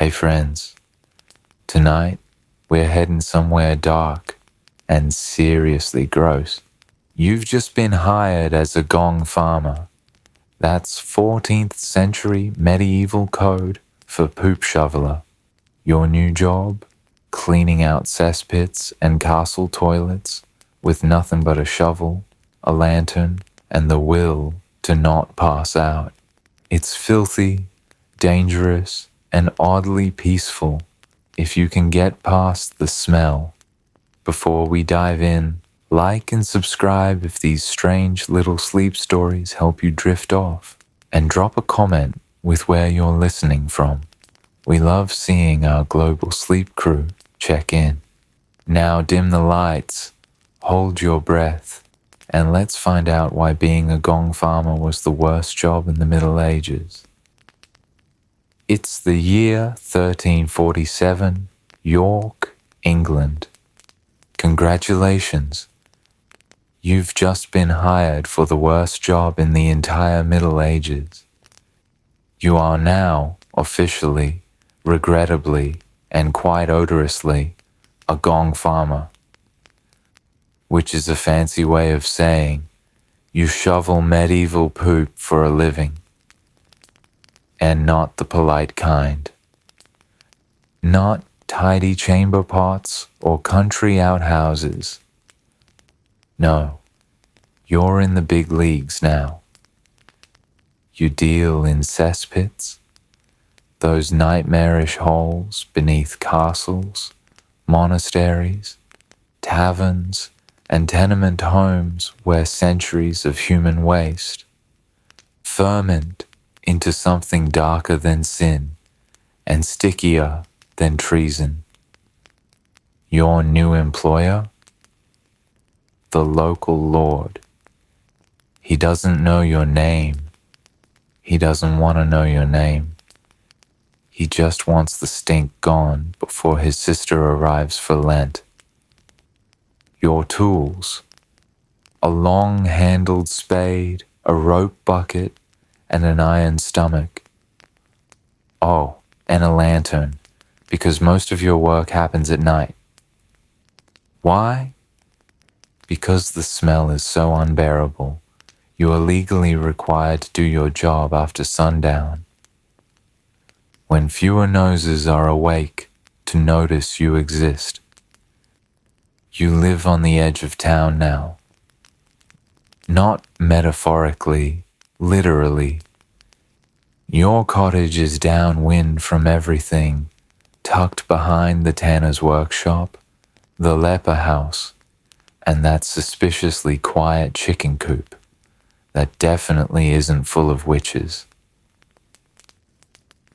Hey friends, tonight we're heading somewhere dark and seriously gross. You've just been hired as a gong farmer. That's 14th century medieval code for poop shoveler. Your new job? Cleaning out cesspits and castle toilets with nothing but a shovel, a lantern, and the will to not pass out. It's filthy, dangerous, and oddly peaceful if you can get past the smell. Before we dive in, like and subscribe if these strange little sleep stories help you drift off, and drop a comment with where you're listening from. We love seeing our global sleep crew check in. Now dim the lights, hold your breath, and let's find out why being a gong farmer was the worst job in the Middle Ages. It's the year 1347, York, England. Congratulations. You've just been hired for the worst job in the entire Middle Ages. You are now, officially, regrettably, and quite odorously, a gong farmer, which is a fancy way of saying you shovel medieval poop for a living. And not the polite kind. Not tidy chamber pots or country outhouses. No, you're in the big leagues now. You deal in cesspits, those nightmarish holes beneath castles, monasteries, taverns, and tenement homes where centuries of human waste ferment into something darker than sin and stickier than treason. Your new employer? The local lord. He doesn't know your name. He doesn't want to know your name. He just wants the stink gone before his sister arrives for Lent. Your tools? A long-handled spade, a rope bucket, and an iron stomach. Oh, and a lantern, because most of your work happens at night. Why? Because the smell is so unbearable, you are legally required to do your job after sundown, when fewer noses are awake to notice you exist. You live on the edge of town now. Not metaphorically, literally. Your cottage is downwind from everything, tucked behind the tanner's workshop, the leper house, and that suspiciously quiet chicken coop that definitely isn't full of witches.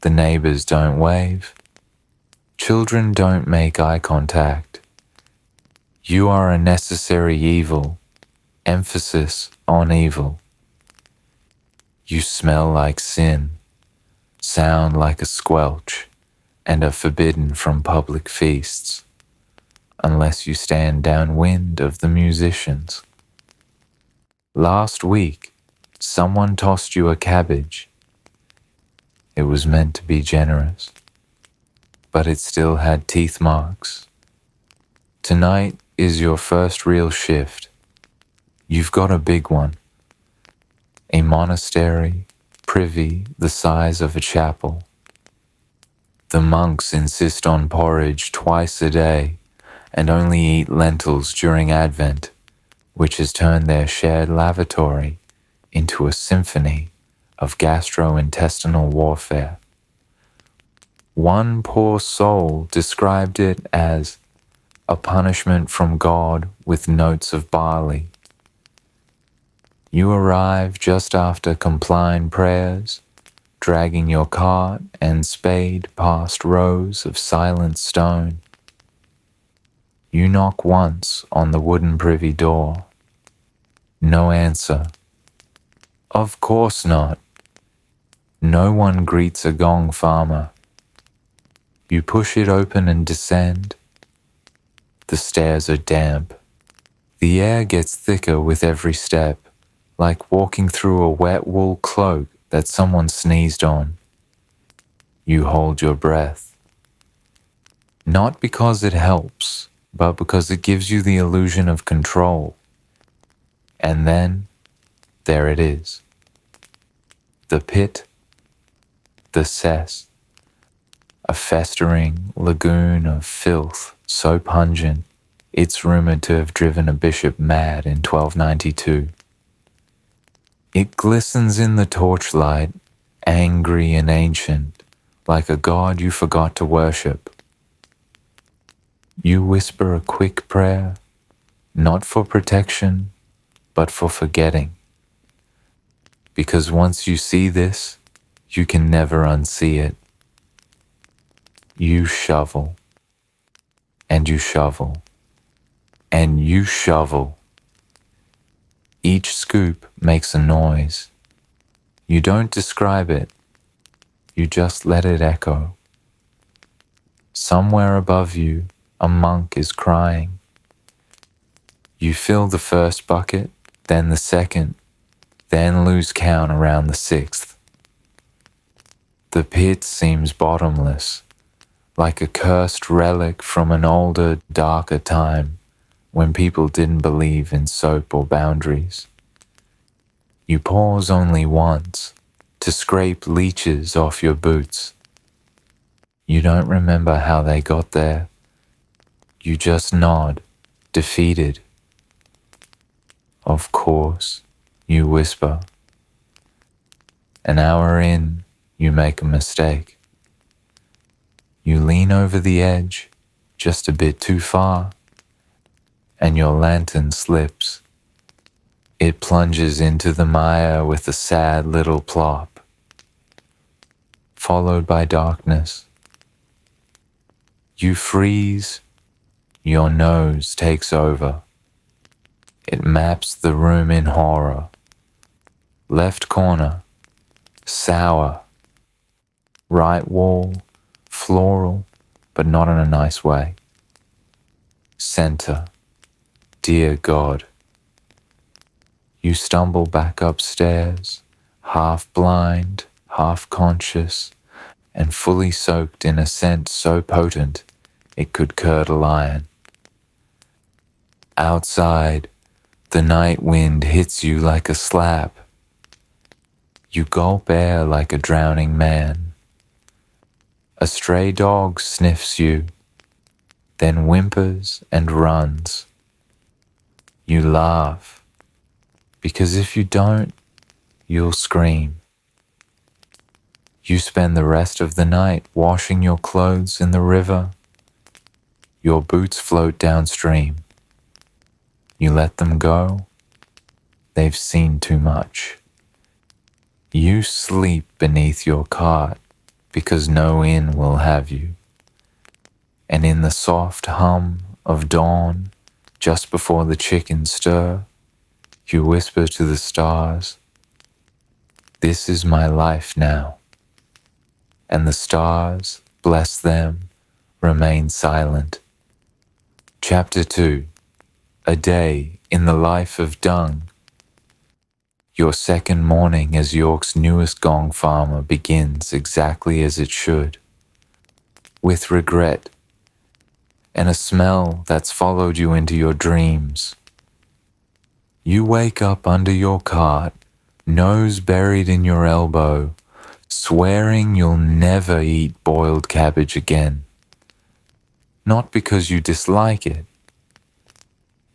The neighbors don't wave. Children don't make eye contact. You are a necessary evil, emphasis on evil. You smell like sin, sound like a squelch, and are forbidden from public feasts, unless you stand downwind of the musicians. Last week, someone tossed you a cabbage. It was meant to be generous, but it still had teeth marks. Tonight is your first real shift. You've got a big one. A monastery, privy the size of a chapel. The monks insist on porridge twice a day and only eat lentils during Advent, which has turned their shared lavatory into a symphony of gastrointestinal warfare. One poor soul described it as a punishment from God with notes of barley. You arrive just after compline prayers, dragging your cart and spade past rows of silent stone. You knock once on the wooden privy door. No answer. Of course not. No one greets a gong farmer. You push it open and descend. The stairs are damp. The air gets thicker with every step, like walking through a wet wool cloak that someone sneezed on. You hold your breath. Not because it helps, but because it gives you the illusion of control. And then, there it is. The pit, the cess, a festering lagoon of filth so pungent it's rumored to have driven a bishop mad in 1292. It glistens in the torchlight, angry and ancient, like a god you forgot to worship. You whisper a quick prayer, not for protection, but for forgetting. Because once you see this, you can never unsee it. You shovel, and you shovel, and you shovel. Each scoop makes a noise. You don't describe it, you just let it echo. Somewhere above you, a monk is crying. You fill the first bucket, then the second, then lose count around the sixth. The pit seems bottomless, like a cursed relic from an older, darker time when people didn't believe in soap or boundaries. You pause only once to scrape leeches off your boots. You don't remember how they got there. You just nod, defeated. Of course, you whisper. An hour in, you make a mistake. You lean over the edge, just a bit too far, and your lantern slips. It plunges into the mire with a sad little plop, followed by darkness. You freeze, your nose takes over. It maps the room in horror. Left corner, sour. Right wall, floral, but not in a nice way. Center, dear God. You stumble back upstairs, half blind, half conscious, and fully soaked in a scent so potent it could curdle iron. Outside, the night wind hits you like a slap. You gulp air like a drowning man. A stray dog sniffs you, then whimpers and runs. You laugh, because if you don't, you'll scream. You spend the rest of the night washing your clothes in the river. Your boots float downstream. You let them go. They've seen too much. You sleep beneath your cot because no inn will have you. And in the soft hum of dawn, just before the chickens stir, you whisper to the stars, "This is my life now." And the stars, bless them, remain silent. Chapter 2. A Day in the Life of Dung. Your second morning as York's newest gong farmer begins exactly as it should, with regret and a smell that's followed you into your dreams. You wake up under your cart, nose buried in your elbow, swearing you'll never eat boiled cabbage again. Not because you dislike it,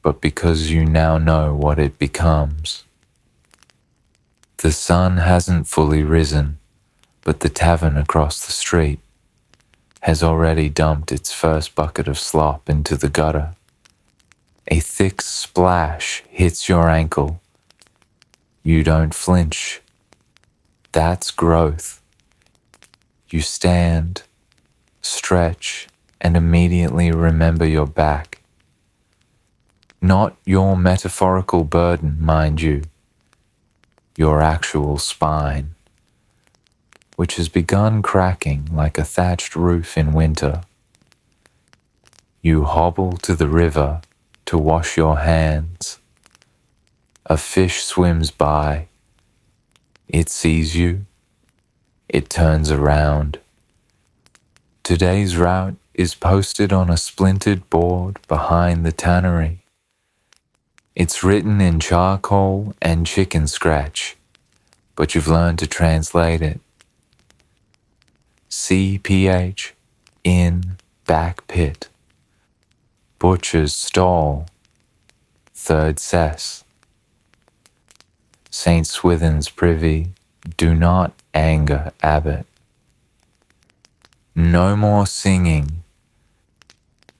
but because you now know what it becomes. The sun hasn't fully risen, but the tavern across the street has already dumped its first bucket of slop into the gutter. A thick splash hits your ankle. You don't flinch. That's growth. You stand, stretch, and immediately remember your back. Not your metaphorical burden, mind you. Your actual spine, which has begun cracking like a thatched roof in winter. You hobble to the river to wash your hands. A fish swims by. It sees you. It turns around. Today's route is posted on a splintered board behind the tannery. It's written in charcoal and chicken scratch, but you've learned to translate it. CPH, in, back pit. Butcher's stall, third cess. St. Swithin's privy, do not anger abbot. No more singing.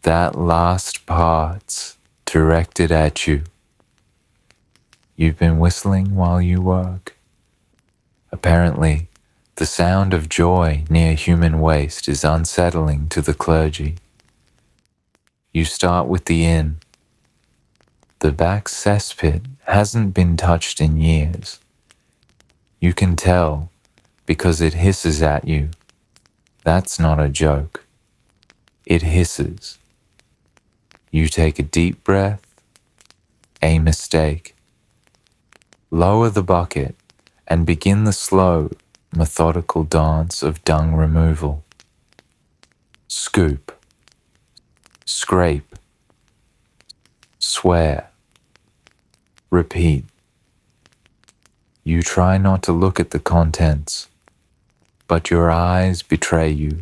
That last part's directed at you. You've been whistling while you work. Apparently, the sound of joy near human waste is unsettling to the clergy. You start with the inn. The back cesspit hasn't been touched in years. You can tell because it hisses at you. That's not a joke. It hisses. You take a deep breath. A mistake. Lower the bucket and begin the slow, methodical dance of dung removal. Scoop. Scrape. Swear. Repeat. You try not to look at the contents, but your eyes betray you.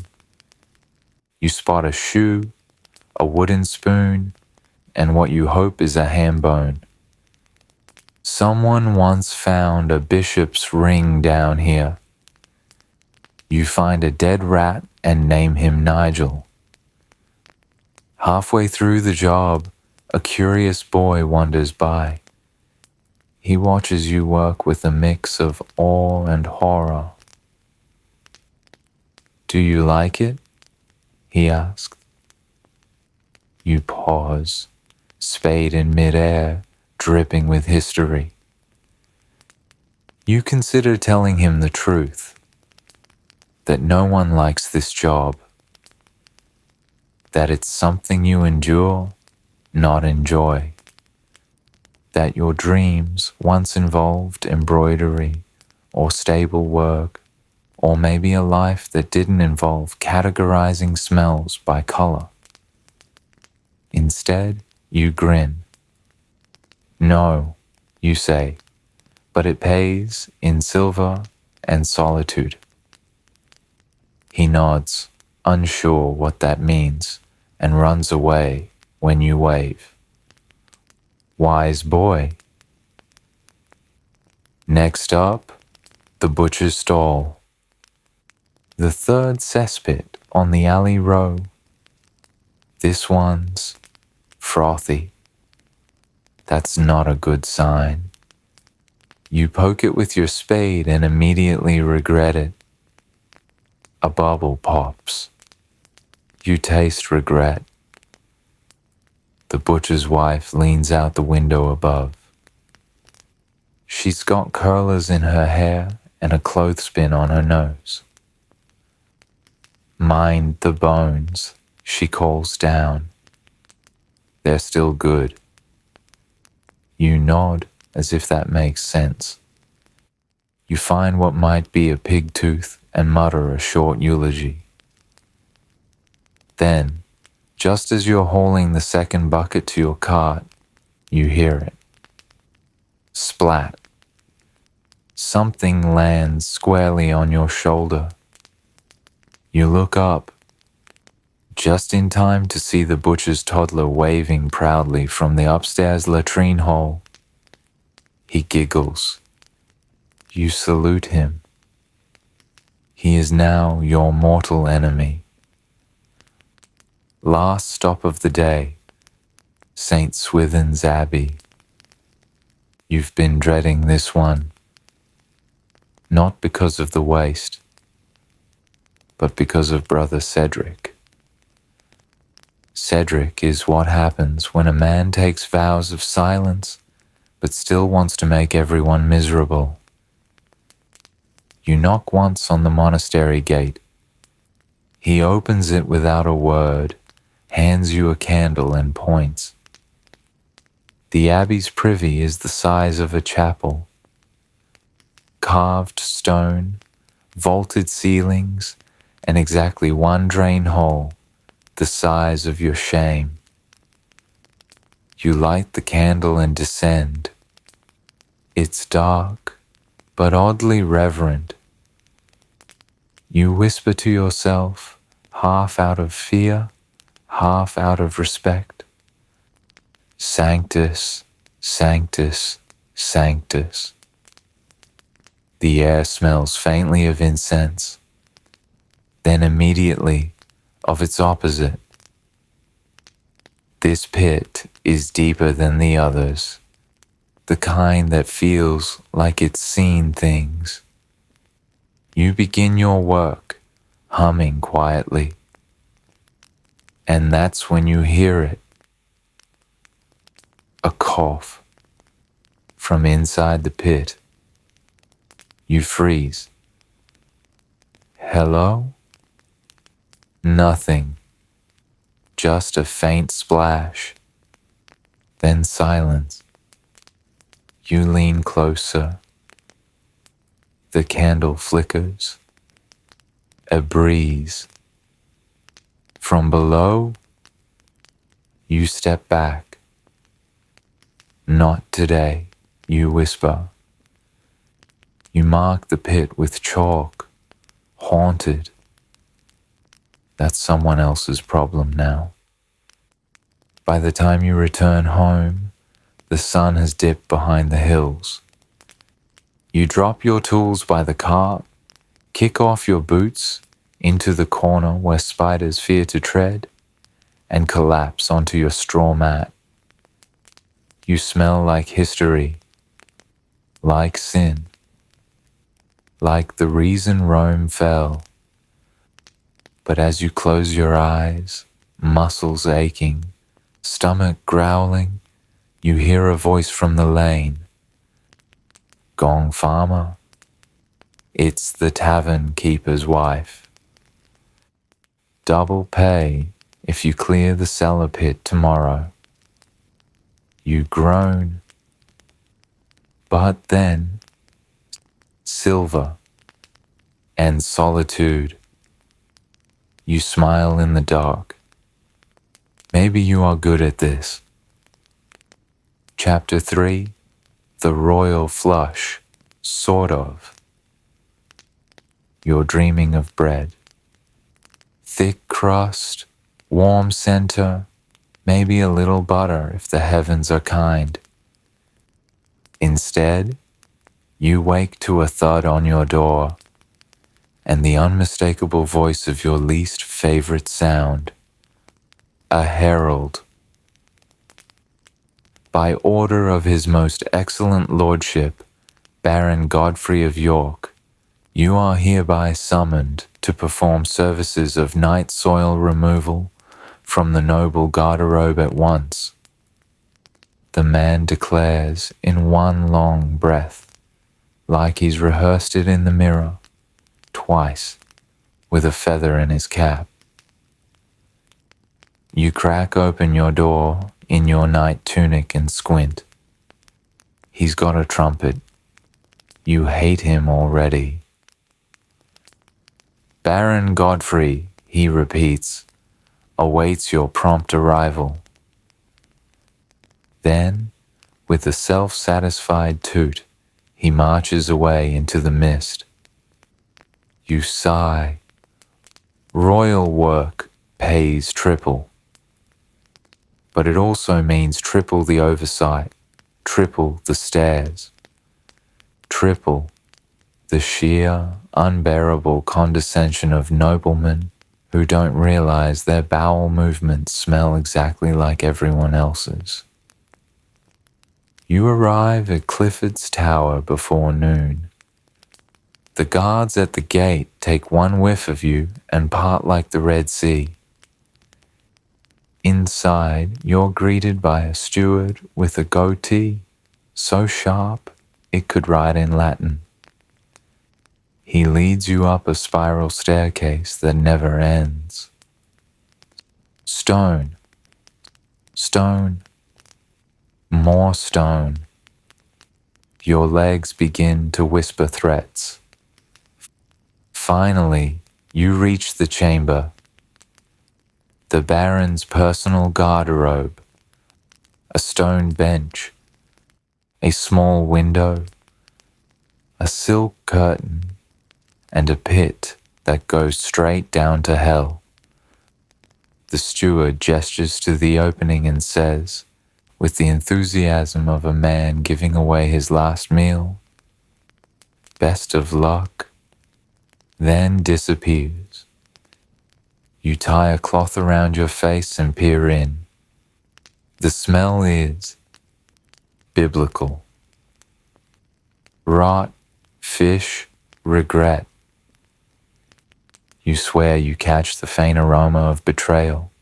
You spot a shoe, a wooden spoon, and what you hope is a ham bone. Someone once found a bishop's ring down here. You find a dead rat and name him Nigel. Halfway through the job, a curious boy wanders by. He watches you work with a mix of awe and horror. Do you like it? He asked. You pause, spade in midair, dripping with history. You consider telling him the truth, that no one likes this job, that it's something you endure, not enjoy, that your dreams once involved embroidery or stable work, or maybe a life that didn't involve categorizing smells by color. Instead, you grin. No, you say, but it pays in silver and solitude. He nods, unsure what that means, and runs away when you wave. Wise boy. Next up, the butcher's stall. The third cesspit on the alley row. This one's frothy. That's not a good sign. You poke it with your spade and immediately regret it. A bubble pops. You taste regret. The butcher's wife leans out the window above. She's got curlers in her hair and a clothespin on her nose. Mind the bones, she calls down. They're still good. You nod as if that makes sense. You find what might be a pig tooth and mutter a short eulogy. Then, just as you're hauling the second bucket to your cart, you hear it. Splat. Something lands squarely on your shoulder. You look up, just in time to see the butcher's toddler waving proudly from the upstairs latrine hole. He giggles. You salute him. He is now your mortal enemy. Last stop of the day, St. Swithin's Abbey. You've been dreading this one, not because of the waste, but because of Brother Cedric. Cedric is what happens when a man takes vows of silence, but still wants to make everyone miserable. You knock once on the monastery gate. He opens it without a word, hands you a candle and points. The abbey's privy is the size of a chapel. Carved stone, vaulted ceilings, and exactly one drain hole, the size of your shame. You light the candle and descend. It's dark, but oddly reverent. You whisper to yourself, half out of fear, half out of respect, Sanctus, Sanctus, Sanctus. The air smells faintly of incense, then immediately of its opposite. This pit is deeper than the others, the kind that feels like it's seen things. You begin your work, humming quietly, and that's when you hear it. A cough from inside the pit. You freeze. Hello? Nothing. Just a faint splash. Then silence. You lean closer. The candle flickers. A breeze. From below, you step back. Not today, you whisper. You mark the pit with chalk, haunted. That's someone else's problem now. By the time you return home, the sun has dipped behind the hills. You drop your tools by the cart, kick off your boots into the corner where spiders fear to tread, and collapse onto your straw mat. You smell like history, like sin, like the reason Rome fell. But as you close your eyes, muscles aching, stomach growling, you hear a voice from the lane. Gong farmer, it's the tavern keeper's wife. Double pay if you clear the cellar pit tomorrow. You groan, but then silver and solitude. You smile in the dark. Maybe you are good at this. Chapter 3, The Royal Flush, sort of. You're dreaming of bread. Thick crust, warm center, maybe a little butter if the heavens are kind. Instead, you wake to a thud on your door and the unmistakable voice of your least favorite sound, a herald. By order of His Most Excellent Lordship, Baron Godfrey of York, you are hereby summoned to perform services of night soil removal from the noble garderobe at once. The man declares in one long breath, like he's rehearsed it in the mirror, twice, with a feather in his cap. You crack open your door in your night tunic and squint. He's got a trumpet. You hate him already. Baron Godfrey, he repeats, awaits your prompt arrival. Then, with a self-satisfied toot, he marches away into the mist. You sigh. Royal work pays triple. But it also means triple the oversight, triple the stares, triple the sheer, unbearable condescension of noblemen who don't realize their bowel movements smell exactly like everyone else's. You arrive at Clifford's Tower before noon. The guards at the gate take one whiff of you and part like the Red Sea. Inside, you're greeted by a steward with a goatee, so sharp it could write in Latin. He leads you up a spiral staircase that never ends. Stone, stone, more stone. Your legs begin to whisper threats. Finally, you reach the chamber. the Baron's personal garderobe, a stone bench, a small window, a silk curtain, and a pit that goes straight down to hell. The steward gestures to the opening and says, with the enthusiasm of a man giving away his last meal, "Best of luck," then disappears. You tie a cloth around your face and peer in. The smell is biblical. Rot, fish, regret. You swear you catch the faint aroma of betrayal.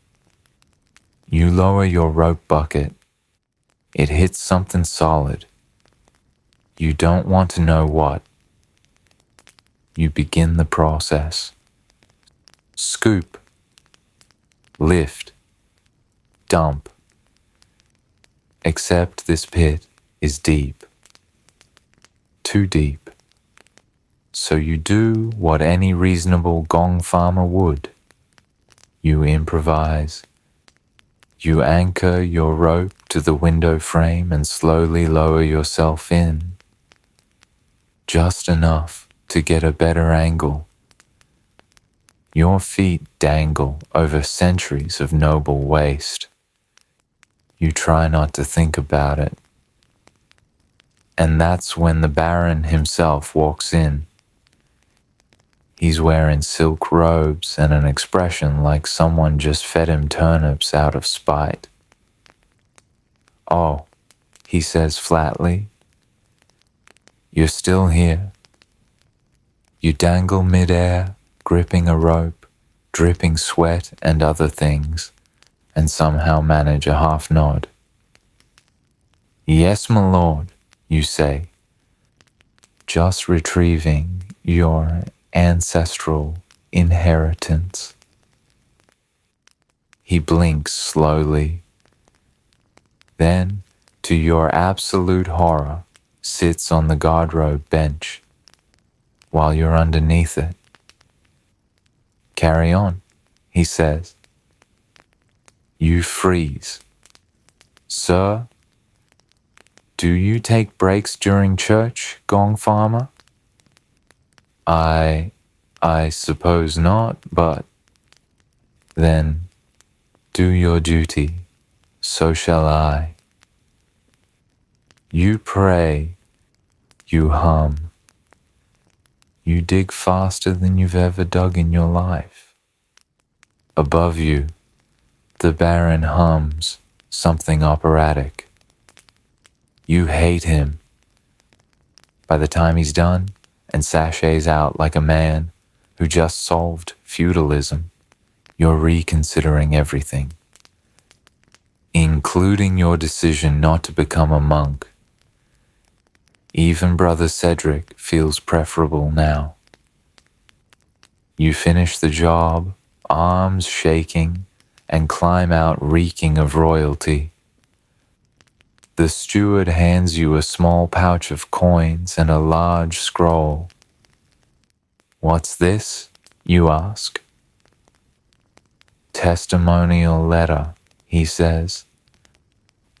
You lower your rope bucket. It hits something solid. You don't want to know what. You begin the process. Scoop, lift, dump. Except this pit is deep. Too deep. So you do what any reasonable Gong farmer would. You improvise. You anchor your rope to the window frame and slowly lower yourself in. Just enough to get a better angle. Your feet dangle over centuries of noble waste. You try not to think about it. And that's when the Baron himself walks in. He's wearing silk robes and an expression like someone just fed him turnips out of spite. "Oh," he says flatly, "you're still here." You dangle midair, gripping a rope, dripping sweat and other things, and somehow manage a half nod. "Yes, my lord," you say, just retrieving your ancestral inheritance. He blinks slowly, then, to your absolute horror, sits on the guardrobe bench while you're underneath it. "Carry on," he says. You freeze. "Sir, do you take breaks during church, Gong farmer?" I suppose not, but..." "Then do your duty, so shall I." You pray, you hum. You dig faster than you've ever dug in your life. Above you, the Baron hums something operatic. You hate him. By the time he's done and sachets out like a man who just solved feudalism, you're reconsidering everything, including your decision not to become a monk. Even Brother Cedric feels preferable now. You finish the job, arms shaking, and climb out reeking of royalty. The steward hands you a small pouch of coins and a large scroll. "What's this?" you ask. "Testimonial letter," he says,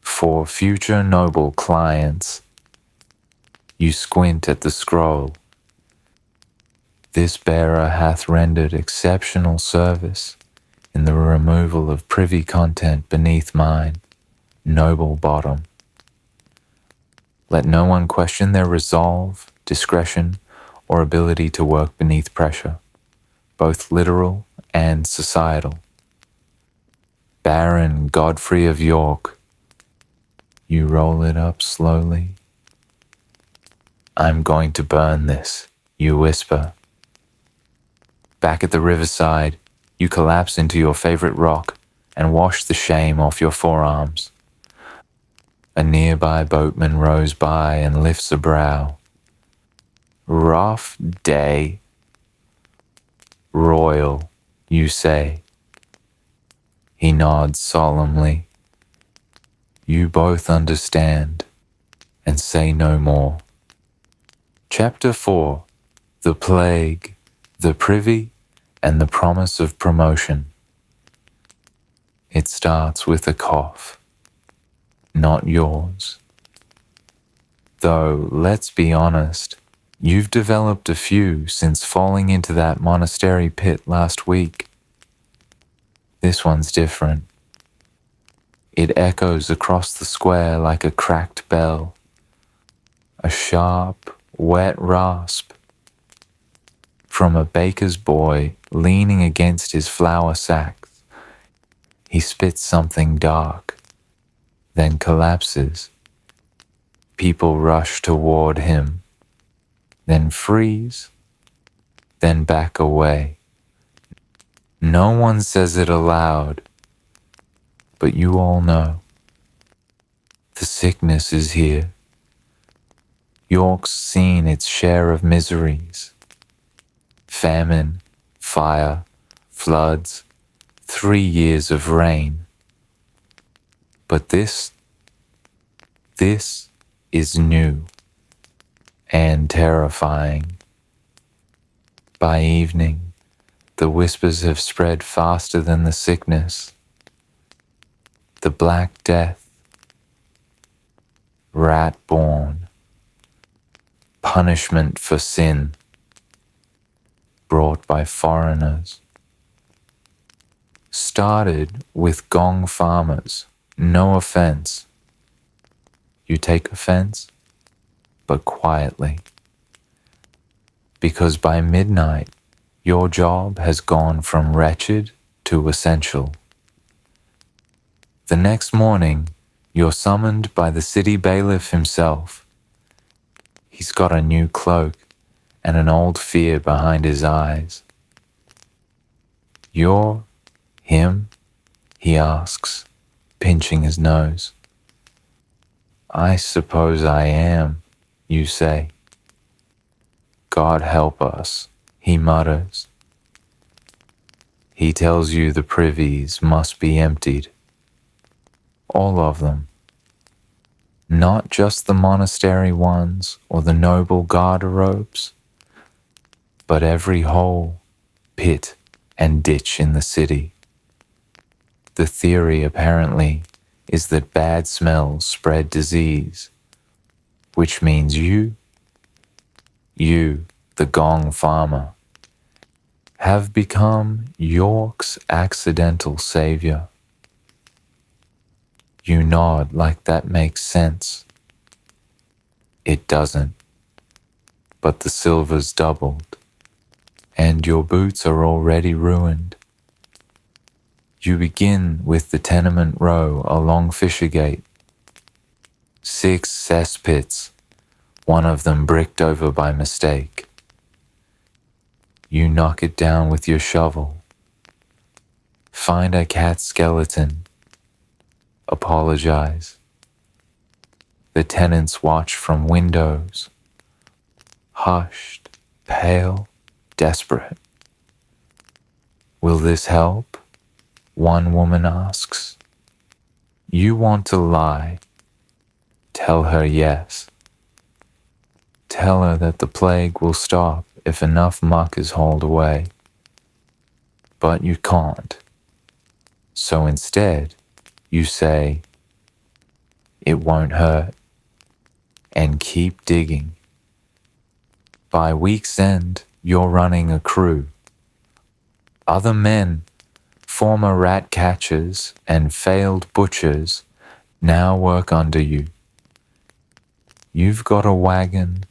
"for future noble clients." You squint at the scroll. "This bearer hath rendered exceptional service in the removal of privy content beneath mine, noble bottom. Let no one question their resolve, discretion, or ability to work beneath pressure, both literal and societal. Baron Godfrey of York." You roll it up slowly. "I'm going to burn this," you whisper. Back at the riverside, you collapse into your favorite rock and wash the shame off your forearms. A nearby boatman rows by and lifts a brow. "Rough day." "Royal," you say. He nods solemnly. You both understand and say no more. Chapter 4. The Plague, the Privy, and the Promise of Promotion. It starts with a cough, not yours. Though, let's be honest, you've developed a few since falling into that monastery pit last week. This one's different. It echoes across the square like a cracked bell, a sharp, wet rasp from a baker's boy leaning against his flour sacks. He spits something dark, then collapses. People rush toward him, then freeze, then back away. No one says it aloud, but you all know. The sickness is here. York's seen its share of miseries. Famine, fire, floods, 3 years of rain. But this is new and terrifying. By evening, the whispers have spread faster than the sickness. The Black Death, rat-born, punishment for sin, brought by foreigners. Started with Gong farmers, no offense. You take offense, but quietly. Because by midnight, your job has gone from wretched to essential. The next morning, you're summoned by the city bailiff himself. He's got a new cloak and an old fear behind his eyes. You're him? He asks, pinching his nose. I suppose I am, you say. God help us, he mutters. He tells you the privies must be emptied. All of them. Not just the monastery ones or the noble garderobes, but every hole, pit, and ditch in the city. The theory, apparently, is that bad smells spread disease, which means you, the Gong farmer, have become York's accidental savior. You nod like that makes sense. It doesn't, but the silver's doubled, and your boots are already ruined. You begin with the tenement row along Fishergate. 6 cesspits, one of them bricked over by mistake. You knock it down with your shovel. Find a cat skeleton. Apologize. The tenants watch from windows, hushed, pale, desperate. Will this help? One woman asks. You want to lie. Tell her yes. Tell her that the plague will stop if enough muck is hauled away. But you can't. So instead, you say, it won't hurt, and keep digging. By week's end, you're running a crew. Other men, former rat catchers and failed butchers, now work under you. You've got a wagon,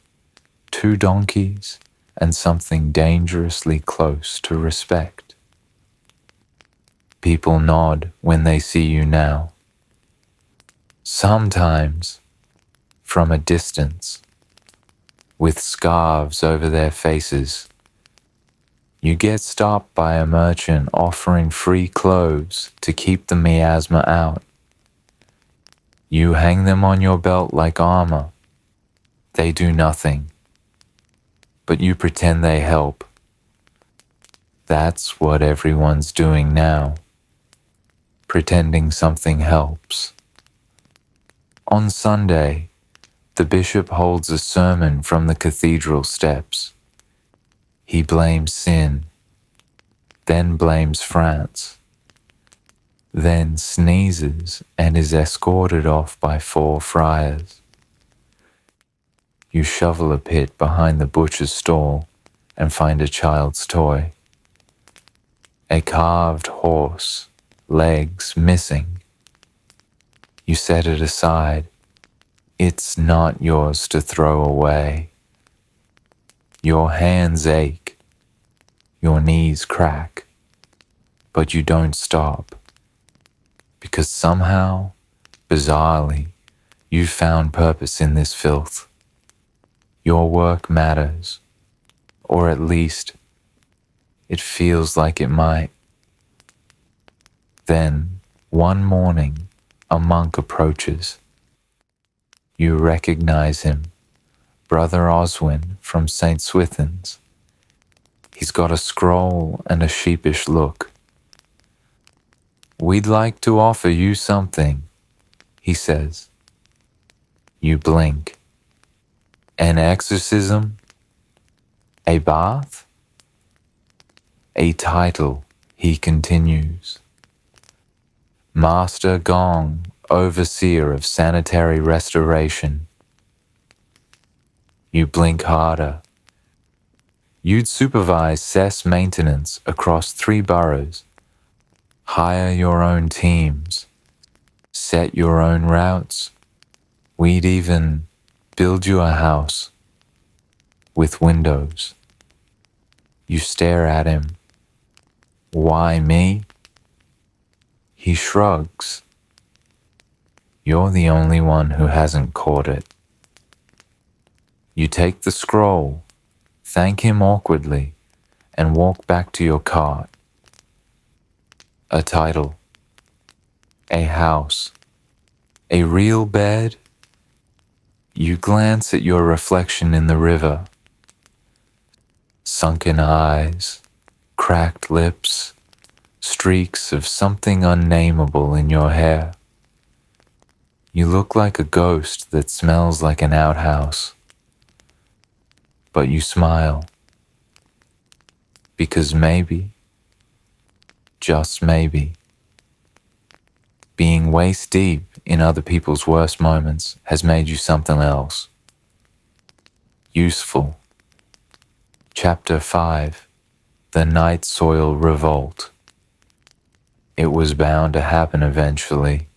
2 donkeys, and something dangerously close to respect. People nod when they see you now. Sometimes, from a distance, with scarves over their faces, you get stopped by a merchant offering free clothes to keep the miasma out. You hang them on your belt like armor. They do nothing, but you pretend they help. That's what everyone's doing now, pretending something helps. On Sunday, the bishop holds a sermon from the cathedral steps. He blames sin, then blames France. then sneezes and is escorted off by 4 friars. You shovel a pit behind the butcher's stall and find a child's toy. A carved horse, legs missing. You set it aside. It's not yours to throw away. Your hands ache. Your knees crack. But you don't stop. Because somehow, bizarrely, you found purpose in this filth. Your work matters, or at least it feels like it might. Then, one morning, a monk approaches. You recognize him, Brother Oswin from St. Swithin's. He's got a scroll and a sheepish look. "We'd like to offer you something," he says. You blink. "An exorcism? A bath?" "A title," he continues. "Master Gong, Overseer of Sanitary Restoration." You blink harder. "You'd supervise cess maintenance across 3 boroughs, hire your own teams, set your own routes. We'd even build you a house with windows." You stare at him. "Why me?" He shrugs. You're the only one who hasn't caught it. You take the scroll, thank him awkwardly, and walk back to your cart. A title. A house. A real bed. You glance at your reflection in the river. Sunken eyes, cracked lips, streaks of something unnameable in your hair. You look like a ghost that smells like an outhouse. But you smile. Because maybe, just maybe, being waist deep in other people's worst moments has made you something else. Useful. Chapter 5. The Night Soil Revolt. It was bound to happen eventually.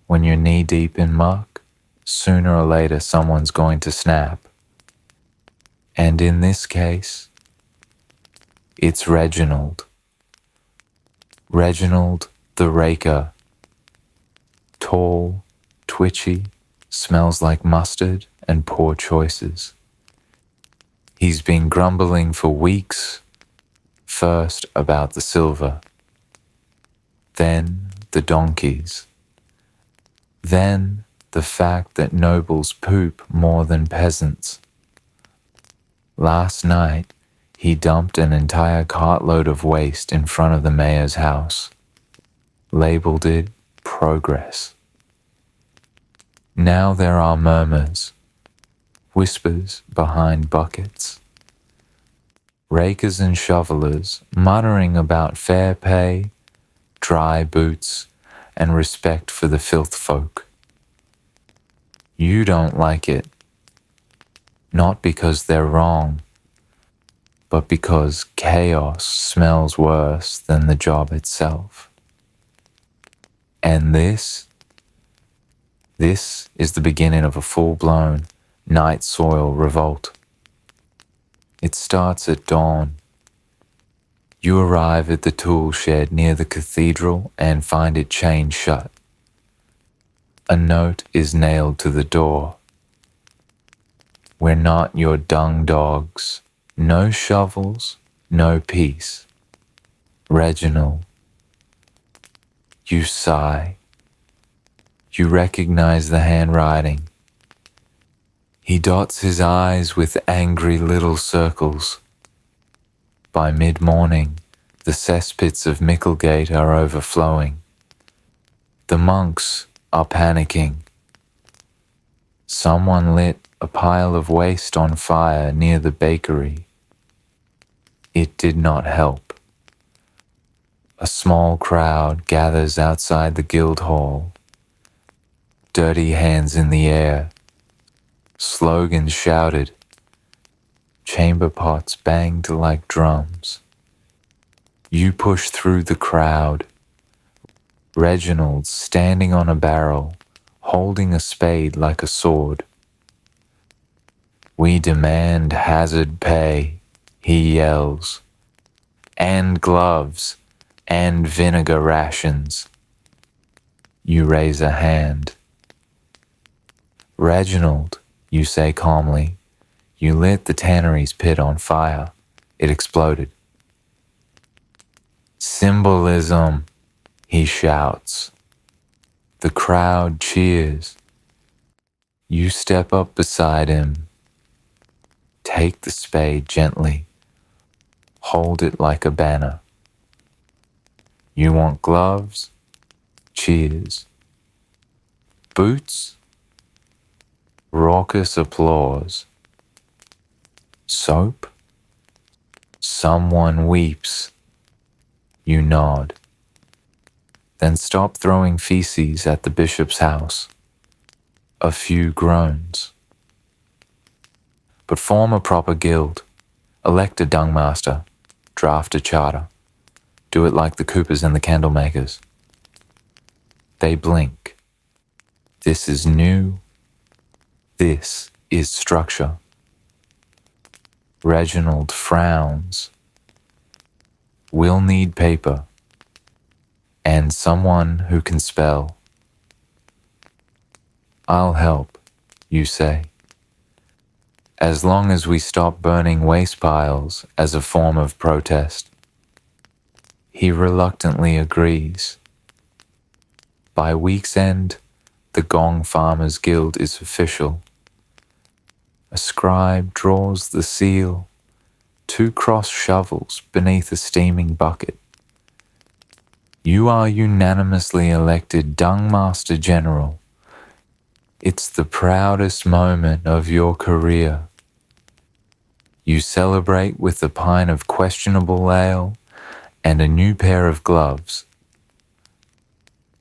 When you're knee-deep in muck, sooner or later someone's going to snap. And in this case, it's Reginald. Reginald the Raker. Tall, twitchy, smells like mustard and poor choices. He's been grumbling for weeks, first about the silver, then the donkeys, then the fact that nobles poop more than peasants. Last night, he dumped an entire cartload of waste in front of the mayor's house, labeled it progress. Now there are murmurs, whispers behind buckets, rakers and shovelers muttering about fair pay, dry boots, and respect for the filth folk. You don't like it, not because they're wrong, but because chaos smells worse than the job itself. And this is the beginning of a full-blown night soil revolt. It starts at dawn. You arrive at the tool shed near the cathedral and find it chained shut. A note is nailed to the door. "We're not your dung dogs. No shovels, no peace. Reginald." You sigh. You recognize the handwriting. He dots his I's with angry little circles. By mid-morning, the cesspits of Micklegate are overflowing. The monks are panicking. Someone lit a pile of waste on fire near the bakery. It did not help. A small crowd gathers outside the guild hall, dirty hands in the air, slogans shouted, chamber pots banged like drums. You push through the crowd, Reginald standing on a barrel, holding a spade like a sword. We demand hazard pay, he yells, and gloves, and vinegar rations. You raise a hand. Reginald, you say calmly, you lit the tannery's pit on fire. It exploded. Symbolism, he shouts. The crowd cheers. You step up beside him. Take the spade gently. Hold it like a banner. You want gloves? Cheers. Boots? Raucous applause. Soap? Someone weeps. You nod. Then stop throwing feces at the bishop's house. A few groans. But form a proper guild. Elect a dung master. Draft a charter. Do it like the Coopers and the Candlemakers. They blink. This is new. This is structure. Reginald frowns. We'll need paper. And someone who can spell. I'll help, you say. As long as we stop burning waste piles as a form of protest. He reluctantly agrees. By week's end, the Gong Farmers Guild is official. A scribe draws the seal, 2 cross shovels beneath a steaming bucket. You are unanimously elected Dung Master General. It's the proudest moment of your career. You celebrate with a pint of questionable ale and a new pair of gloves.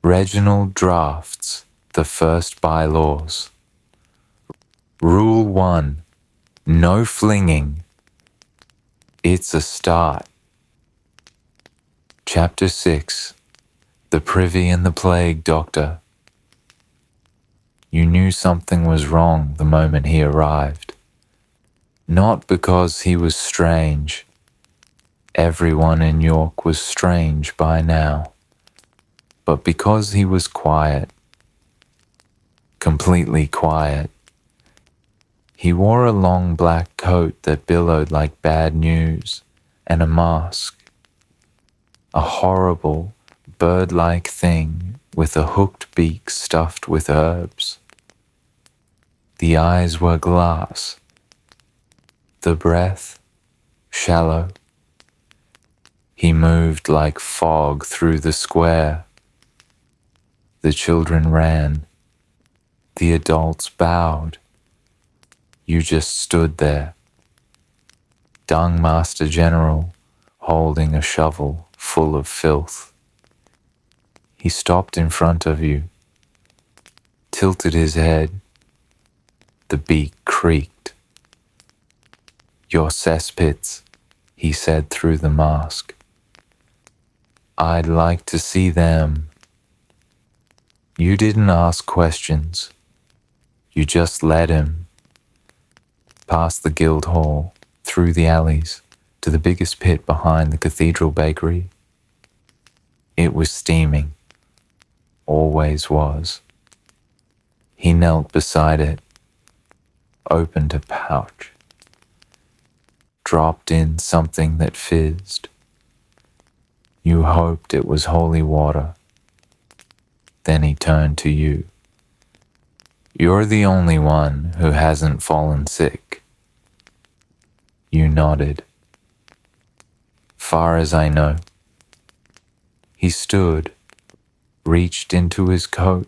Reginald drafts the first bylaws. Rule 1, no flinging. It's a start. Chapter 6, The Privy and the Plague Doctor. You knew something was wrong the moment he arrived. Not because he was strange. Everyone in York was strange by now. But because he was quiet. Completely quiet. He wore a long black coat that billowed like bad news, and a mask. A horrible, bird-like thing with a hooked beak stuffed with herbs. The eyes were glass. The breath, shallow. He moved like fog through the square. The children ran. The adults bowed. You just stood there. Dung Master General, holding a shovel full of filth. He stopped in front of you, tilted his head. The beak creaked. Your cesspits, he said through the mask. I'd like to see them. You didn't ask questions. You just led him. Past the guild hall, through the alleys, to the biggest pit behind the cathedral bakery. It was steaming. Always was. He knelt beside it, opened a pouch, dropped in something that fizzed. You hoped it was holy water. Then he turned to you. You're the only one who hasn't fallen sick. You nodded. Far as I know. He stood, reached into his coat.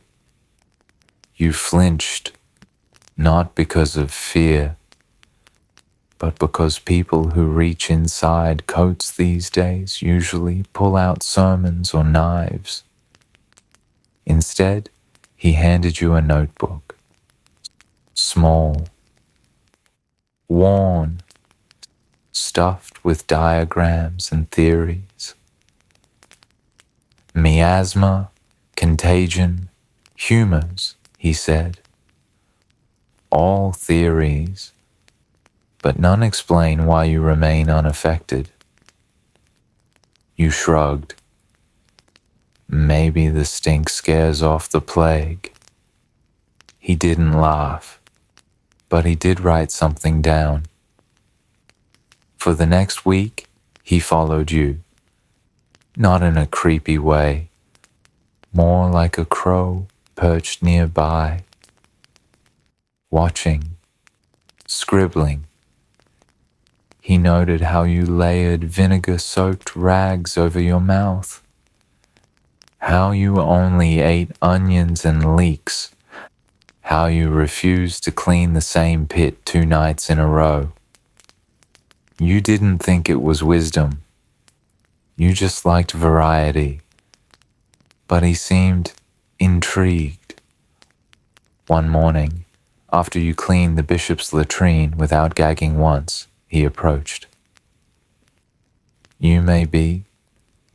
You flinched, not because of fear, but because people who reach inside coats these days usually pull out sermons or knives. Instead, he handed you a notebook. Small, worn, stuffed with diagrams and theories. Miasma, contagion, humors, he said. All theories, but none explain why you remain unaffected. You shrugged. Maybe the stink scares off the plague. He didn't laugh, but he did write something down. For the next week, he followed you, not in a creepy way, more like a crow perched nearby, watching, scribbling. He noted how you layered vinegar-soaked rags over your mouth, how you only ate onions and leeks, how you refused to clean the same pit 2 nights in a row. You didn't think it was wisdom. You just liked variety. But he seemed intrigued. One morning, after you cleaned the bishop's latrine without gagging once, he approached. You may be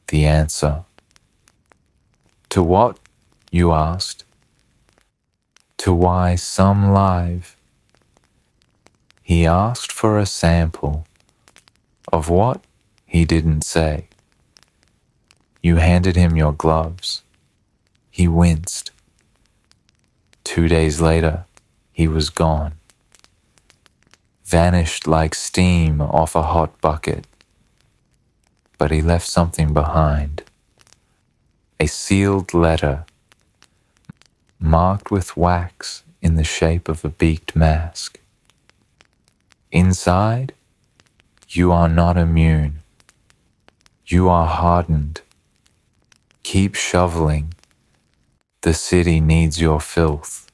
the answer. To what? You asked. To why some live. He asked for a sample. Of what? He didn't say. You handed him your gloves. He winced. 2 days later, he was gone. Vanished like steam off a hot bucket. But he left something behind. A sealed letter, marked with wax in the shape of a beaked mask. Inside, you are not immune. You are hardened. Keep shoveling. The city needs your filth.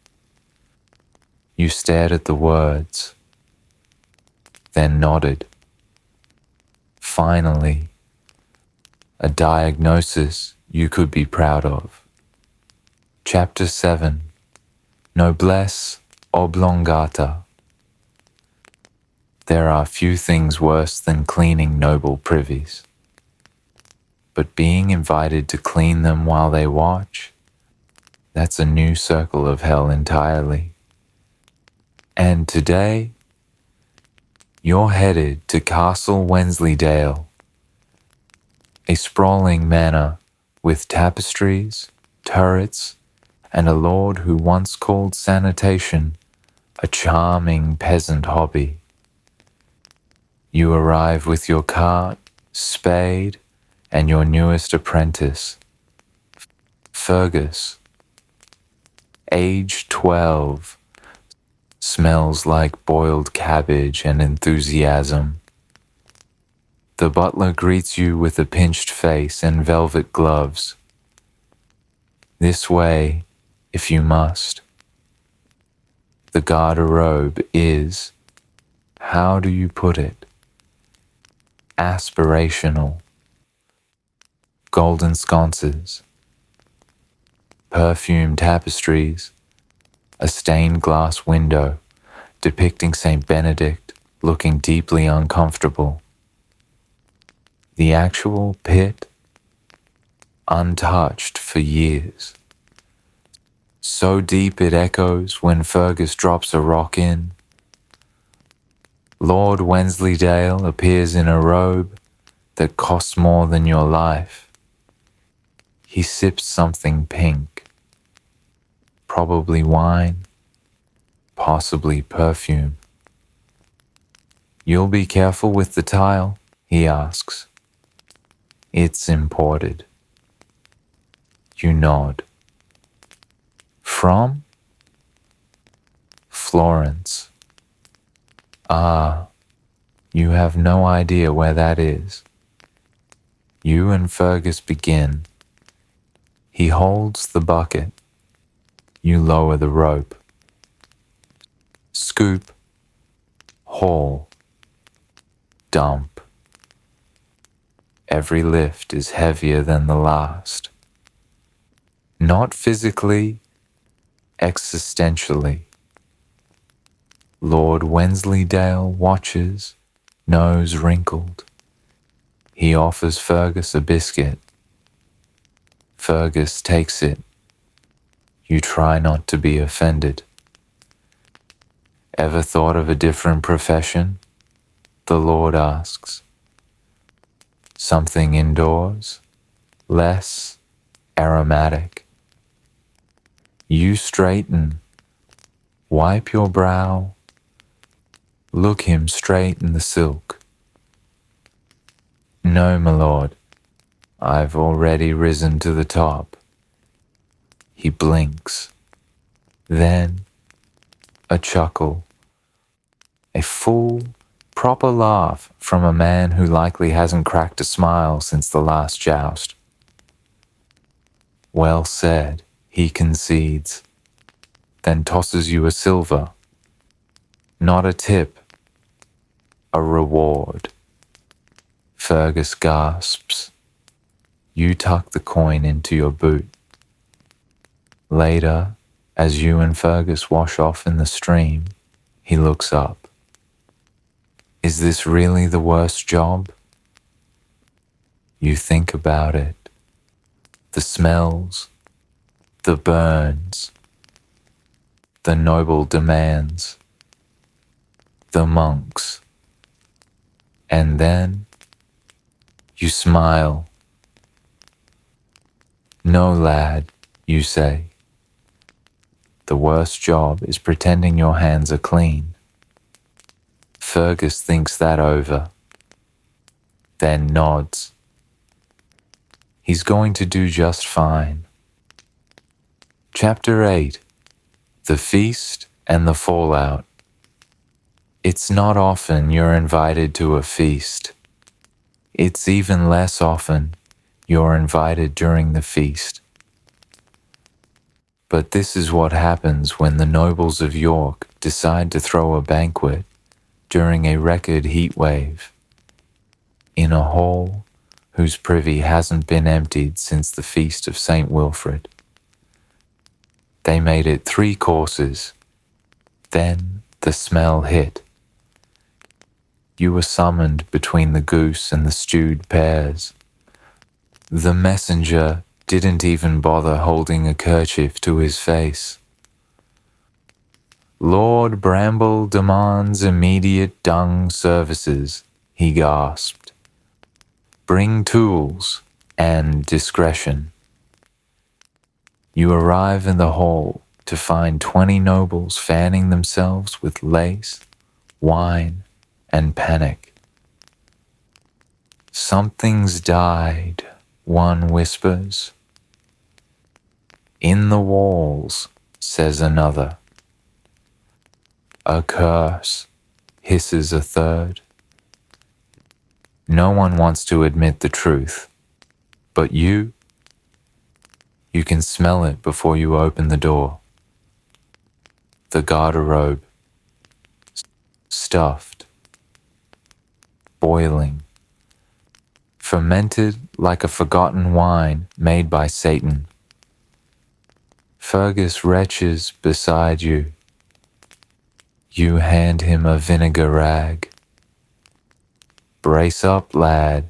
You stared at the words, then nodded. Finally, a diagnosis you could be proud of. Chapter 7, Noblesse Oblongata. There are few things worse than cleaning noble privies. But being invited to clean them while they watch, that's a new circle of hell entirely. And today, you're headed to Castle Wensleydale, a sprawling manor with tapestries, turrets, and a lord who once called sanitation a charming peasant hobby. You arrive with your cart, spade, and your newest apprentice, Fergus, age 12, smells like boiled cabbage and enthusiasm. The butler greets you with a pinched face and velvet gloves. This way, if you must. The garderobe is, how do you put it? Aspirational. Golden sconces, perfume tapestries, a stained glass window depicting Saint Benedict looking deeply uncomfortable. The actual pit, untouched for years. So deep it echoes when Fergus drops a rock in. Lord Wensleydale appears in a robe that costs more than your life. He sips something pink, probably wine, possibly perfume. You'll be careful with the tile, he asks. It's imported. You nod. From? Florence. Ah, you have no idea where that is. You and Fergus begin. He holds the bucket. You lower the rope. Scoop. Haul. dump. Every lift is heavier than the last. Not physically, existentially. Lord Wensleydale watches, nose wrinkled. He offers Fergus a biscuit. Fergus takes it. You try not to be offended. Ever thought of a different profession? The Lord asks. Something indoors, less aromatic. You straighten, wipe your brow, look him straight in the silk. No, my lord, I've already risen to the top. He blinks. Then a chuckle. A full, proper laugh from a man who likely hasn't cracked a smile since the last joust. Well said, he concedes, then tosses you a silver. Not a tip, a reward. Fergus gasps. You tuck the coin into your boot. Later, as you and Fergus wash off in the stream, he looks up. Is this really the worst job? You think about it. The smells, the burns, the noble demands, the monks. And then you smile. No, lad, you say. The worst job is pretending your hands are clean. Fergus thinks that over, then nods. He's going to do just fine. Chapter 8. The Feast and the Fallout. It's not often you're invited to a feast. It's even less often you're invited during the feast. But this is what happens when the nobles of York decide to throw a banquet during a record heat wave in a hall whose privy hasn't been emptied since the feast of St. Wilfrid. They made it 3 courses. Then the smell hit. You were summoned between the goose and the stewed pears. The messenger didn't even bother holding a kerchief to his face. Lord Bramble demands immediate dung services, he gasped. Bring tools and discretion. You arrive in the hall to find 20 nobles fanning themselves with lace, wine, and panic. Something's died, one whispers. In the walls, says another. A curse, hisses a third. No one wants to admit the truth, but you can smell it before you open the door. The garderobe, stuffed, boiling, fermented like a forgotten wine made by Satan. Fergus retches beside you. You hand him a vinegar rag. Brace up, lad.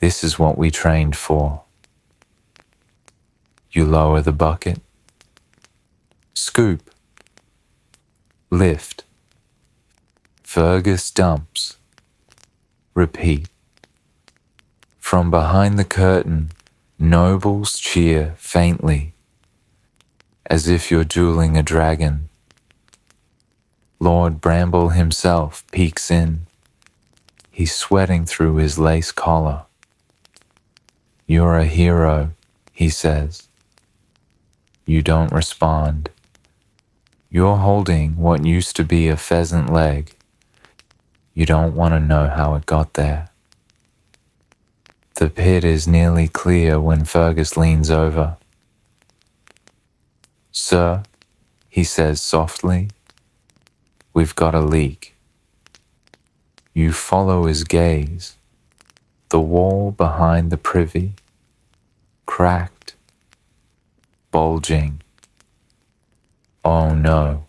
This is what we trained for. You lower the bucket. Scoop. Lift. Fergus dumps. Repeat. From behind the curtain, nobles cheer faintly, as if you're dueling a dragon. Lord Bramble himself peeks in. He's sweating through his lace collar. You're a hero, he says. You don't respond. You're holding what used to be a pheasant leg. You don't want to know how it got there. The pit is nearly clear when Fergus leans over. Sir, he says softly, we've got a leak. You follow his gaze. The wall behind the privy, cracked, bulging. Oh no.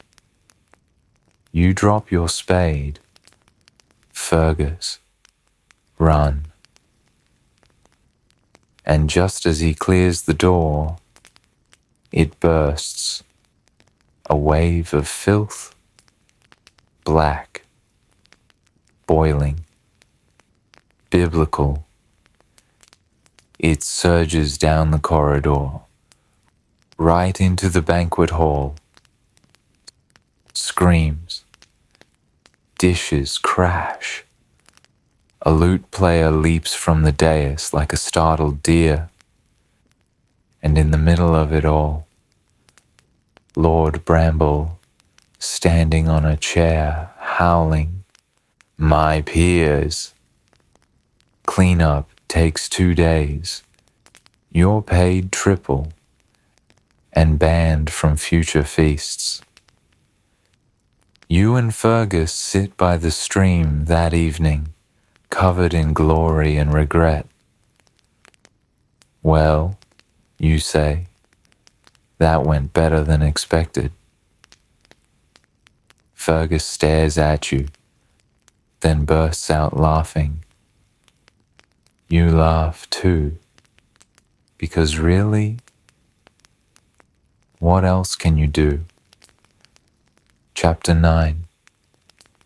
You drop your spade. Fergus, run. And just as he clears the door, it bursts. A wave of filth, black, boiling, biblical. It surges down the corridor, right into the banquet hall. Screams. Dishes crash. A lute player leaps from the dais like a startled deer. And in the middle of it all, Lord Bramble, standing on a chair, howling, "My peers! Cleanup takes 2 days. You're paid triple and banned from future feasts." You and Fergus sit by the stream that evening, covered in glory and regret. "Well," you say, "that went better than expected." Fergus stares at you, then bursts out laughing. You laugh too, because really, what else can you do? Chapter 9.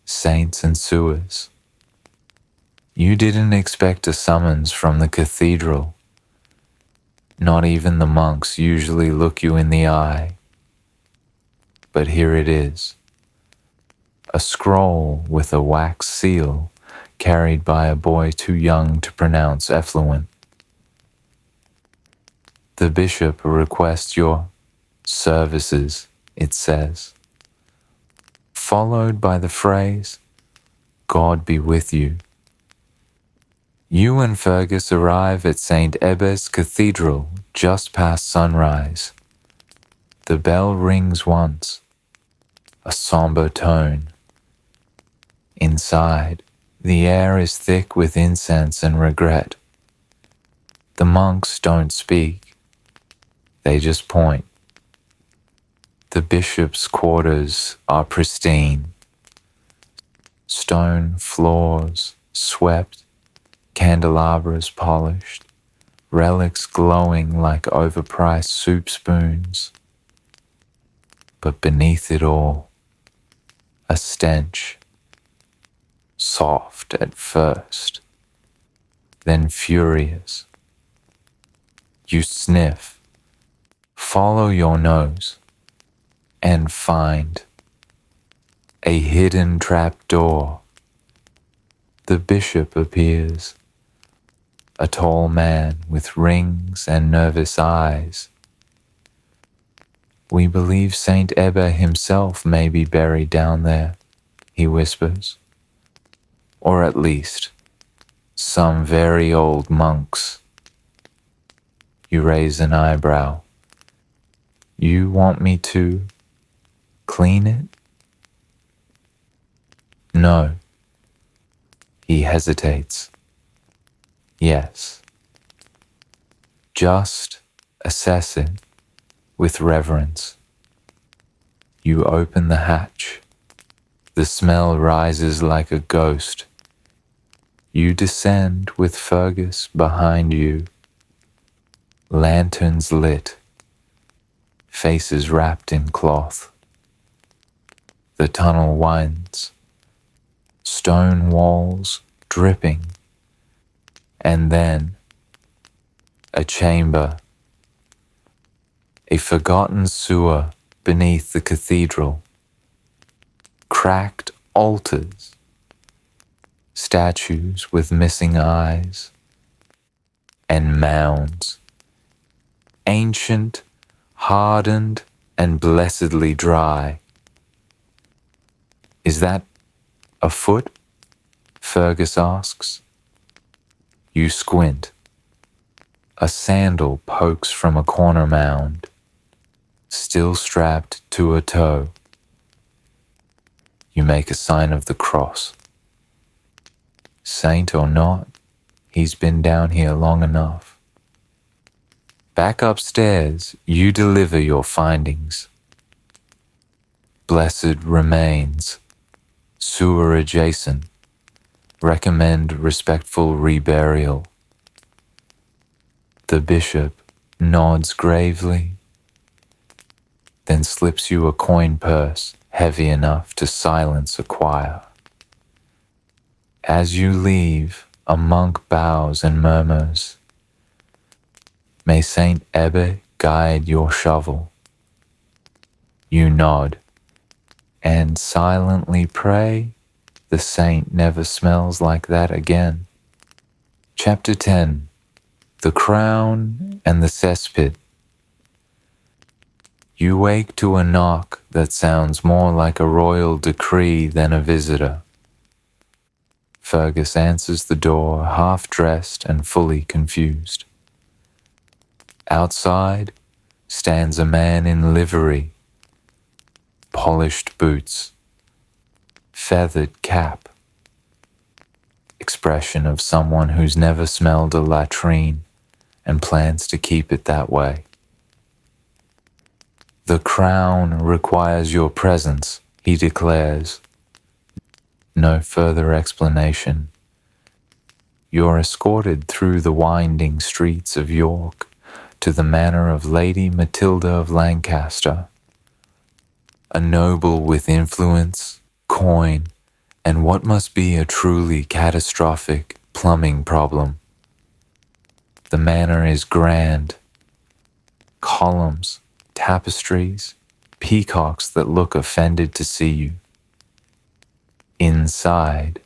Saints and Sewers. You didn't expect a summons from the cathedral. Not even the monks usually look you in the eye. But here it is. A scroll with a wax seal carried by a boy too young to pronounce effluent. The bishop requests your services, it says, followed by the phrase, "God be with you." You and Fergus arrive at St. Ebbe's Cathedral just past sunrise. The bell rings once, a somber tone. Inside, the air is thick with incense and regret. The monks don't speak, they just point. The bishop's quarters are pristine. Stone floors swept, candelabras polished, relics glowing like overpriced soup spoons. But beneath it all, a stench, soft at first, then furious. You sniff, follow your nose, and find a hidden trapdoor. The bishop appears, a tall man with rings and nervous eyes. "We believe Saint Ebbe himself may be buried down there," he whispers. "Or at least, some very old monks." You raise an eyebrow. "You want me to clean it?" "No." He hesitates. "Yes. Just assess it with reverence." You open the hatch. The smell rises like a ghost. You descend with Fergus behind you. Lanterns lit. Faces wrapped in cloth. The tunnel winds. Stone walls dripping. And then a chamber. A forgotten sewer beneath the cathedral. Cracked altars. Statues with missing eyes. And mounds. Ancient, hardened, and blessedly dry. "Is that a foot?" Fergus asks. You squint. A sandal pokes from a corner mound, still strapped to a toe. You make a sign of the cross. Saint or not, he's been down here long enough. Back upstairs, you deliver your findings. Blessed remains, sewer adjacent. Recommend respectful reburial. The bishop nods gravely, then slips you a coin purse heavy enough to silence a choir. As you leave, a monk bows and murmurs, "May Saint Ebbe guide your shovel." You nod and silently pray the saint never smells like that again. Chapter 10. The Crown and the Cesspit. You wake to a knock that sounds more like a royal decree than a visitor. Fergus answers the door, half-dressed and fully confused. Outside stands a man in livery, polished boots, feathered cap, expression of someone who's never smelled a latrine and plans to keep it that way. "The crown requires your presence," he declares. No further explanation. You're escorted through the winding streets of York to the manor of Lady Matilda of Lancaster, a noble with influence, coin, and what must be a truly catastrophic plumbing problem. The manor is grand. Columns, tapestries, peacocks that look offended to see you. Inside,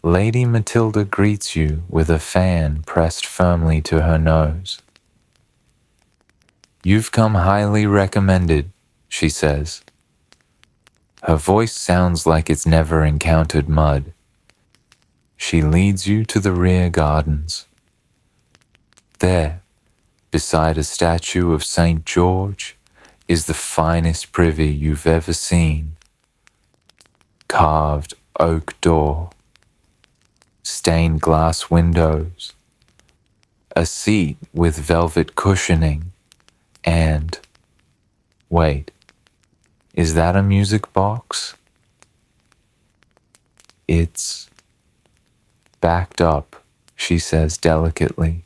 Lady Matilda greets you with a fan pressed firmly to her nose. "You've come highly recommended," she says. Her voice sounds like it's never encountered mud. She leads you to the rear gardens. There, beside a statue of St. George, is the finest privy you've ever seen. Carved oak door, stained glass windows, a seat with velvet cushioning, and, wait, is that a music box? It's backed up, she says delicately.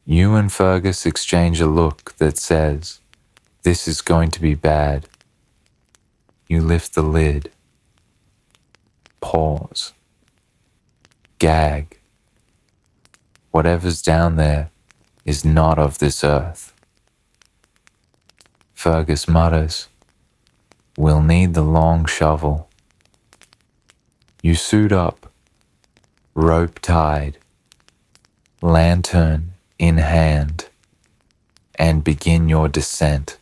You and Fergus exchange a look that says, "This is going to be bad." You lift the lid. Pause. Gag. Whatever's down there is not of this earth. Fergus mutters, "We'll need the long shovel." You suit up, rope tied, lantern in hand, and begin your descent.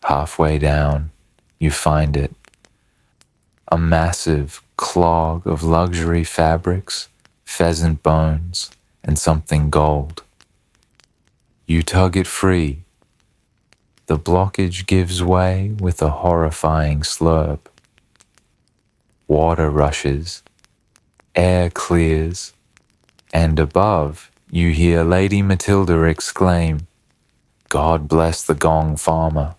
Halfway down, you find it. A massive clog of luxury fabrics, pheasant bones, and something gold. You tug it free. The blockage gives way with a horrifying slurp. Water rushes, air clears, and above you hear Lady Matilda exclaim, "God bless the Gong farmer."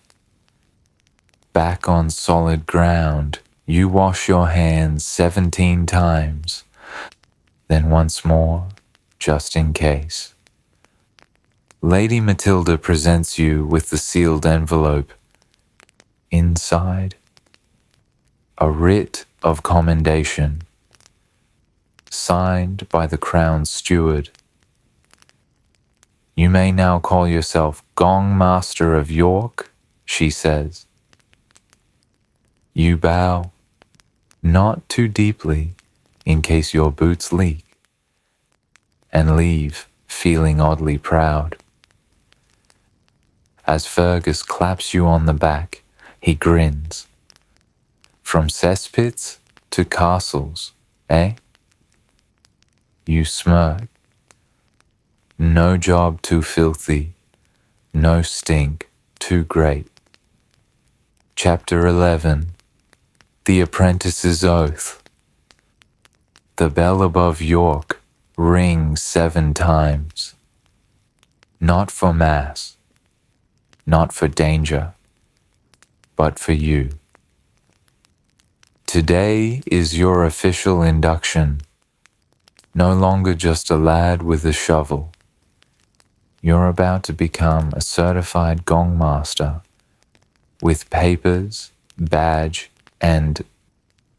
Back on solid ground, you wash your hands 17 times, then once more, just in case. Lady Matilda presents you with the sealed envelope. Inside, a writ of commendation, signed by the Crown's steward. "You may now call yourself Gong Master of York," she says. You bow, not too deeply in case your boots leak, and leave feeling oddly proud. As Fergus claps you on the back, he grins. "From cesspits to castles, eh?" You smirk. No job too filthy, no stink too great. Chapter 11. The Apprentice's Oath. the bell above York rings 7 times, not for mass, not for danger, but for you. Today is your official induction, no longer just a lad with a shovel. You're about to become a certified gong master with papers, badge, and,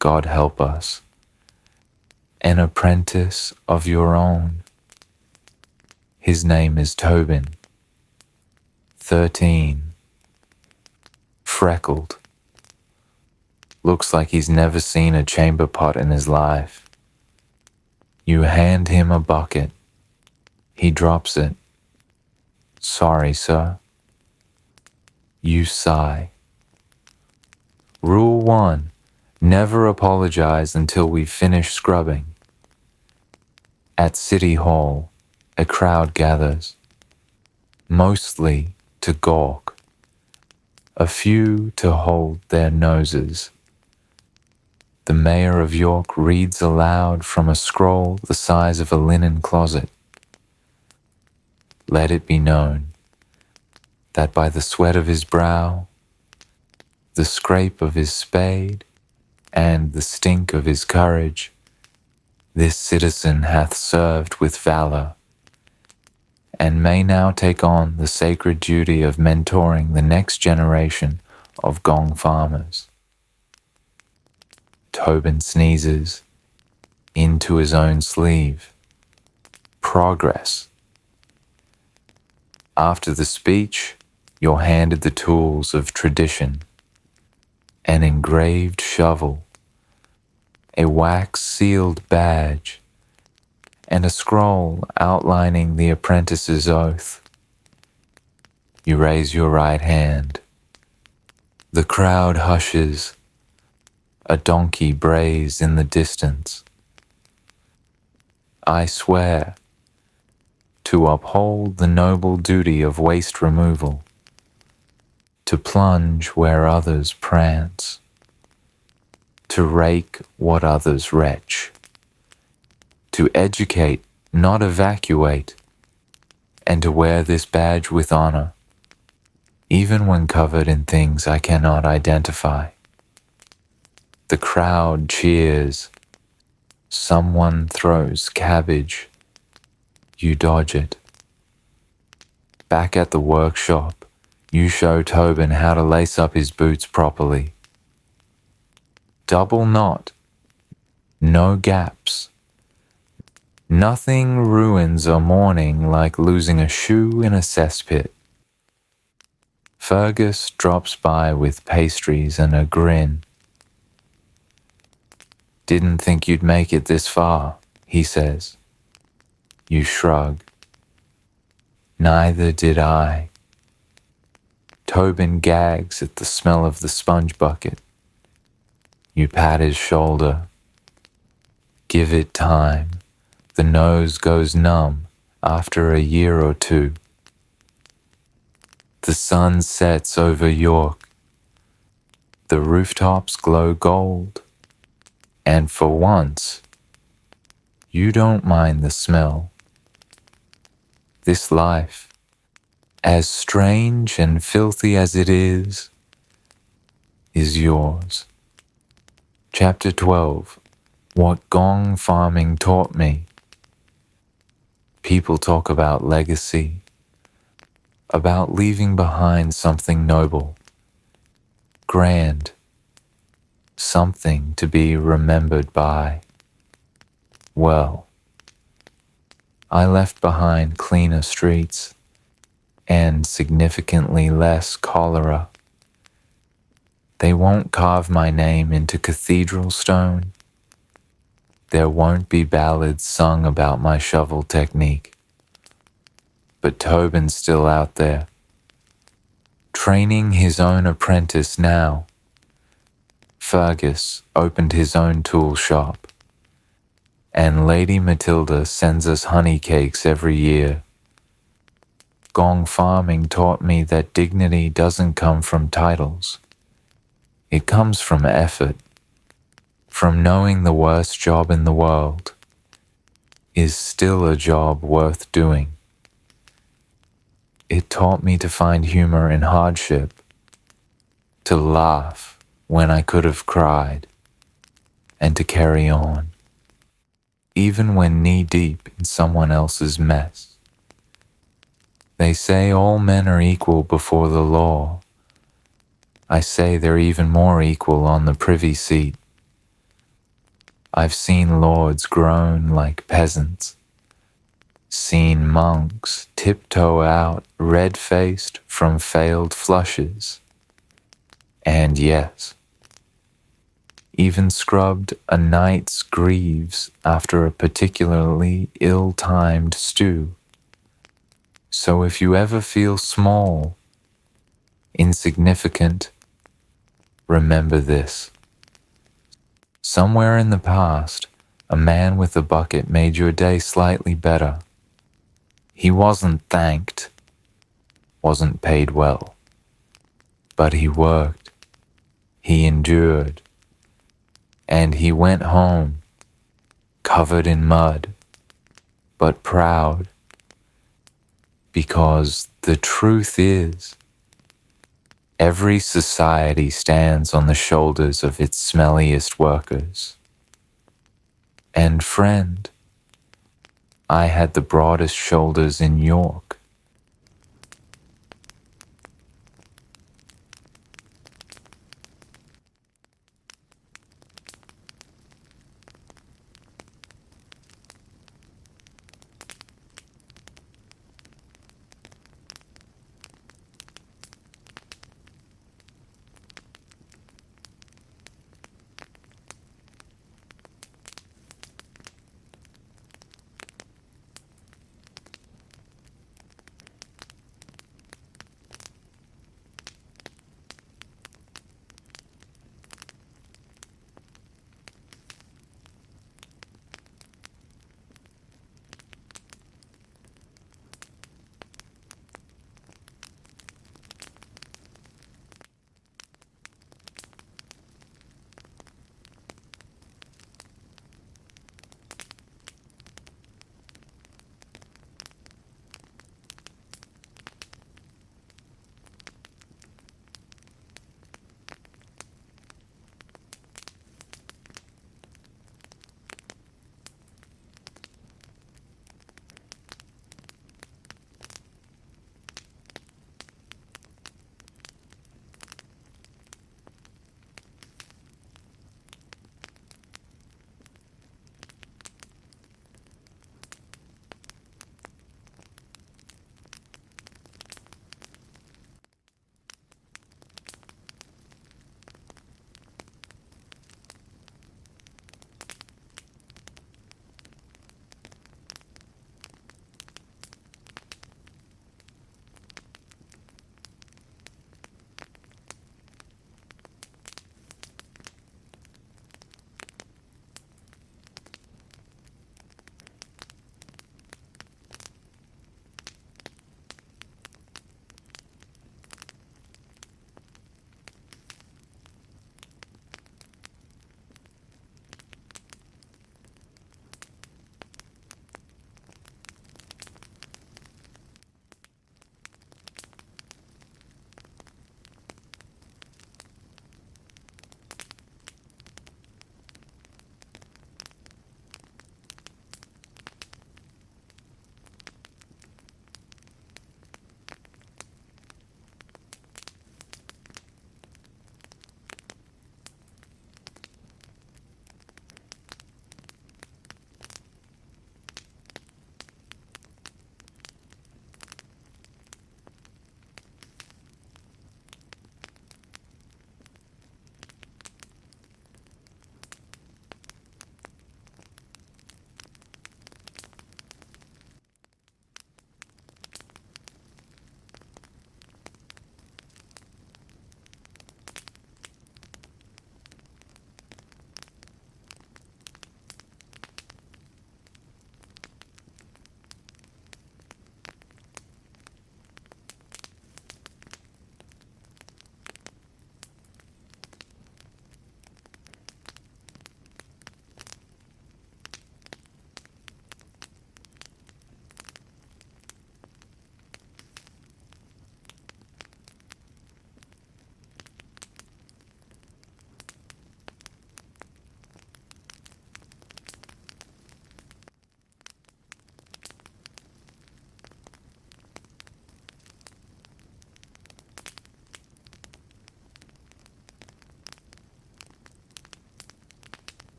God help us, an apprentice of your own. His name is Tobin, 13, freckled. Looks like he's never seen a chamber pot in his life. You hand him a bucket. He drops it. Sorry, sir. You sigh. Rule 1. Never apologize until we finish scrubbing. At City Hall, a crowd gathers, mostly to gawk, a few to hold their noses. The mayor of York reads aloud from a scroll the size of a linen closet. Let it be known that by the sweat of his brow, the scrape of his spade, and the stink of his courage, this citizen hath served with valor, and may now take on the sacred duty of mentoring the next generation of gong farmers. Tobin sneezes into his own sleeve. Progress. After the speech, you're handed the tools of tradition, an engraved shovel, a wax-sealed badge, and a scroll outlining the apprentice's oath. You raise your right hand. The crowd hushes. A donkey brays in the distance. I swear to uphold the noble duty of waste removal, to plunge where others prance, to rake what others retch, to educate, not evacuate, and to wear this badge with honor, even when covered in things I cannot identify. The crowd cheers. Someone throws cabbage. You dodge it. Back at the workshop, you show Tobin how to lace up his boots properly. Double knot. No gaps. Nothing ruins a morning like losing a shoe in a cesspit. Fergus drops by with pastries and a grin. Didn't think you'd make it this far, he says. You shrug. Neither did I. Tobin gags at the smell of the sponge bucket. You pat his shoulder. Give it time. The nose goes numb after a year or two. The sun sets over York. The rooftops glow gold. And for once, you don't mind the smell. This life, as strange and filthy as it is yours. Chapter 12. What Gong farming taught me. People talk about legacy, about leaving behind something noble, grand, something to be remembered by. Well, I left behind cleaner streets and significantly less cholera. They won't carve my name into cathedral stone. There won't be ballads sung about my shovel technique. But Tobin's still out there, training his own apprentice now. Fergus opened his own tool shop, and Lady Matilda sends us honey cakes every year. Gong farming taught me that dignity doesn't come from titles. It comes from effort, from knowing the worst job in the world is still a job worth doing. It taught me to find humor in hardship, to laugh when I could have cried, and to carry on, even when knee-deep in someone else's mess. They say all men are equal before the law. I say they're even more equal on the privy seat. I've seen lords groan like peasants, seen monks tiptoe out red-faced from failed flushes, and yes, even scrubbed a knight's greaves after a particularly ill-timed stew. So if you ever feel small, insignificant, remember this. Somewhere in the past, a man with a bucket made your day slightly better. He wasn't thanked, wasn't paid well, but he worked, he endured, and he went home, covered in mud, but proud, because the truth is, every society stands on the shoulders of its smelliest workers. And friend, I had the broadest shoulders in York.